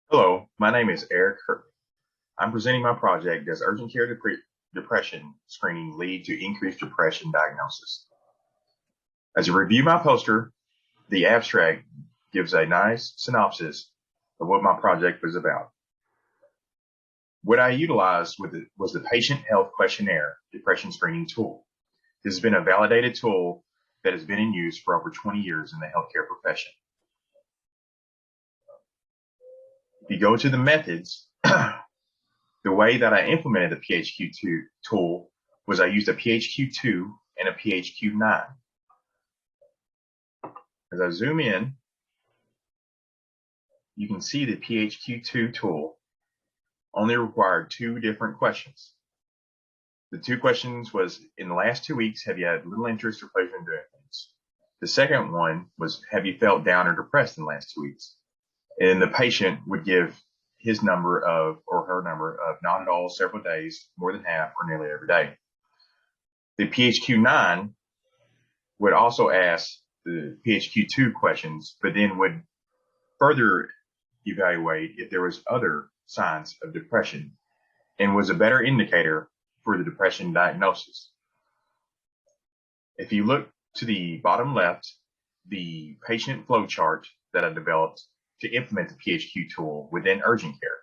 Hello, my name is Eric Haertling. I'm presenting my project, Does Urgent Care Depression Screening Lead to Increased Depression Diagnosis? As you review my poster, the abstract gives a nice synopsis of what my project was about. What I utilized was the Patient Health Questionnaire Depression Screening Tool. This has been a validated tool that has been in use for over 20 years in the healthcare profession. If you go to the methods, the way that I implemented the PHQ-2 tool was I used a PHQ-2 and a PHQ-9. As I zoom in, you can see the PHQ-2 tool only required two different questions. The two questions was, in the last 2 weeks, have you had little interest or pleasure in doing things? The second one was, have you felt down or depressed in the last 2 weeks? And the patient would give his number of, or her number of, not at all, several days, more than half, or nearly every day. The PHQ-9 would also ask the PHQ-2 questions, but then would further evaluate if there was other signs of depression and was a better indicator for the depression diagnosis. If you look to the bottom left, the patient flow chart that I developed to implement the PHQ tool within urgent care.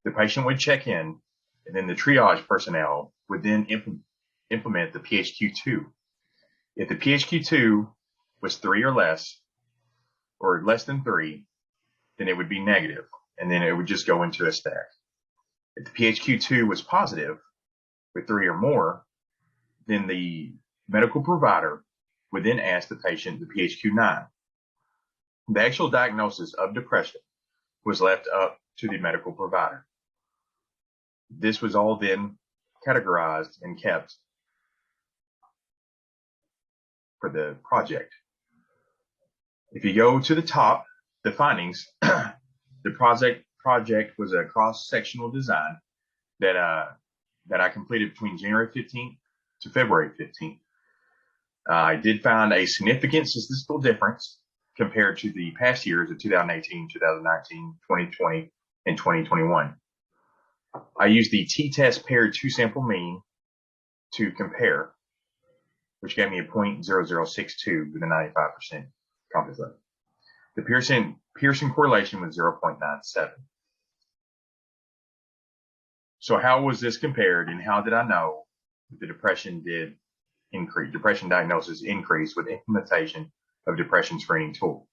The patient would check in, and then the triage personnel would then implement the PHQ2. If the PHQ2 was 3 or less than 3, then it would be negative, and then it would just go into a stack. If the PHQ2 was positive, with 3 or more, then the medical provider would then ask the patient the PHQ-9. The actual diagnosis of depression was left up to the medical provider. This was all then categorized and kept for the project. If you go to the top, the findings, the project was a cross-sectional design that I completed between January 15th to February 15th. I did find a significant statistical difference compared to the past years of 2018, 2019, 2020, and 2021. I used the t-test paired two-sample mean to compare, which gave me a 0.0062 with a 95% confidence level. The Pearson correlation was 0.97. So how was this compared, and how did I know that the depression diagnosis increased with implementation of depression screening tool?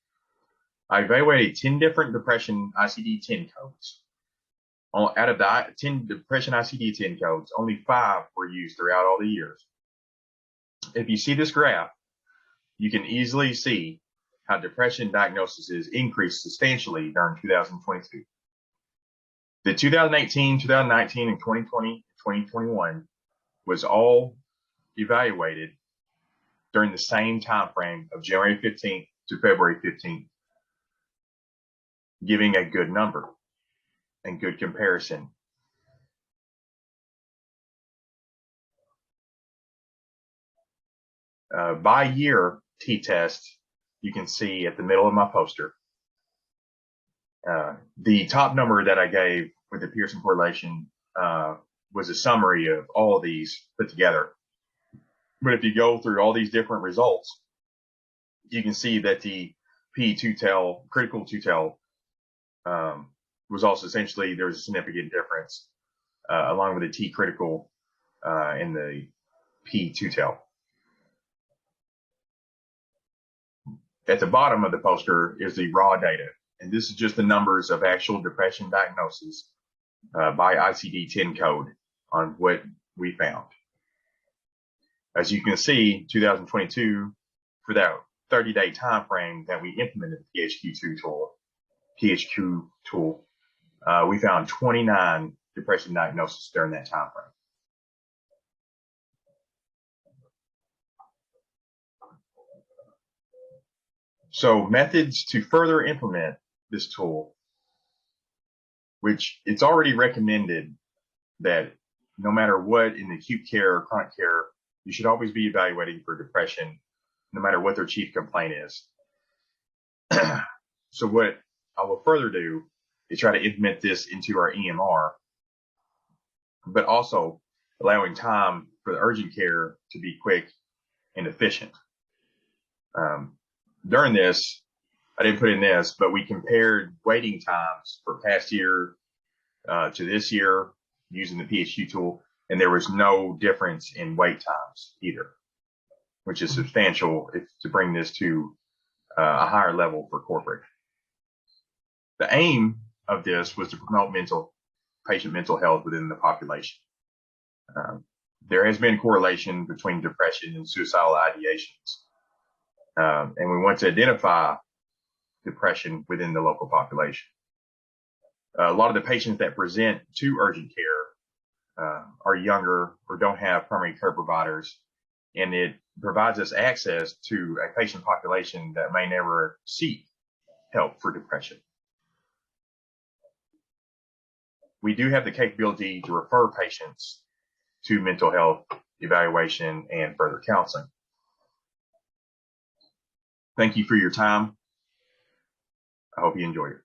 I evaluated 10 different depression ICD-10 codes. Out of the 10 depression ICD-10 codes, only 5 were used throughout all the years. If you see this graph, you can easily see how depression diagnoses increased substantially during 2022. The 2018, 2019, and 2020, 2021 was all evaluated during the same time frame of January 15th to February 15th, giving a good number and good comparison. By year t-test, you can see at the middle of my poster, the top number that I gave with the Pearson correlation was a summary of all of these put together. But if you go through all these different results, you can see that the P2-tel, critical 2-tel, was also essentially, there was a significant difference along with the T-critical and the P2-tel. At the bottom of the poster is the raw data, and this is just the numbers of actual depression diagnosis by ICD-10 code on what we found. As you can see, 2022, for that 30-day time frame that we implemented the PHQ tool, we found 29 depression diagnoses during that time frame. So methods to further implement this tool, which it's already recommended that no matter what in acute care or chronic care, you should always be evaluating for depression, no matter what their chief complaint is. So what I will further do to try to implement this into our EMR, but also allowing time for the urgent care to be quick and efficient. During this, I didn't put in this, but we compared waiting times for past year to this year using the PHQ tool, and there was no difference in wait times either, which is substantial to bring this to a higher level for corporate. The aim of this was to promote patient mental health within the population. There has been correlation between depression and suicidal ideations. And we want to identify depression within the local population. A lot of the patients that present to urgent care are younger or don't have primary care providers, and it provides us access to a patient population that may never seek help for depression. We do have the capability to refer patients to mental health evaluation and further counseling. Thank you for your time. I hope you enjoyed it.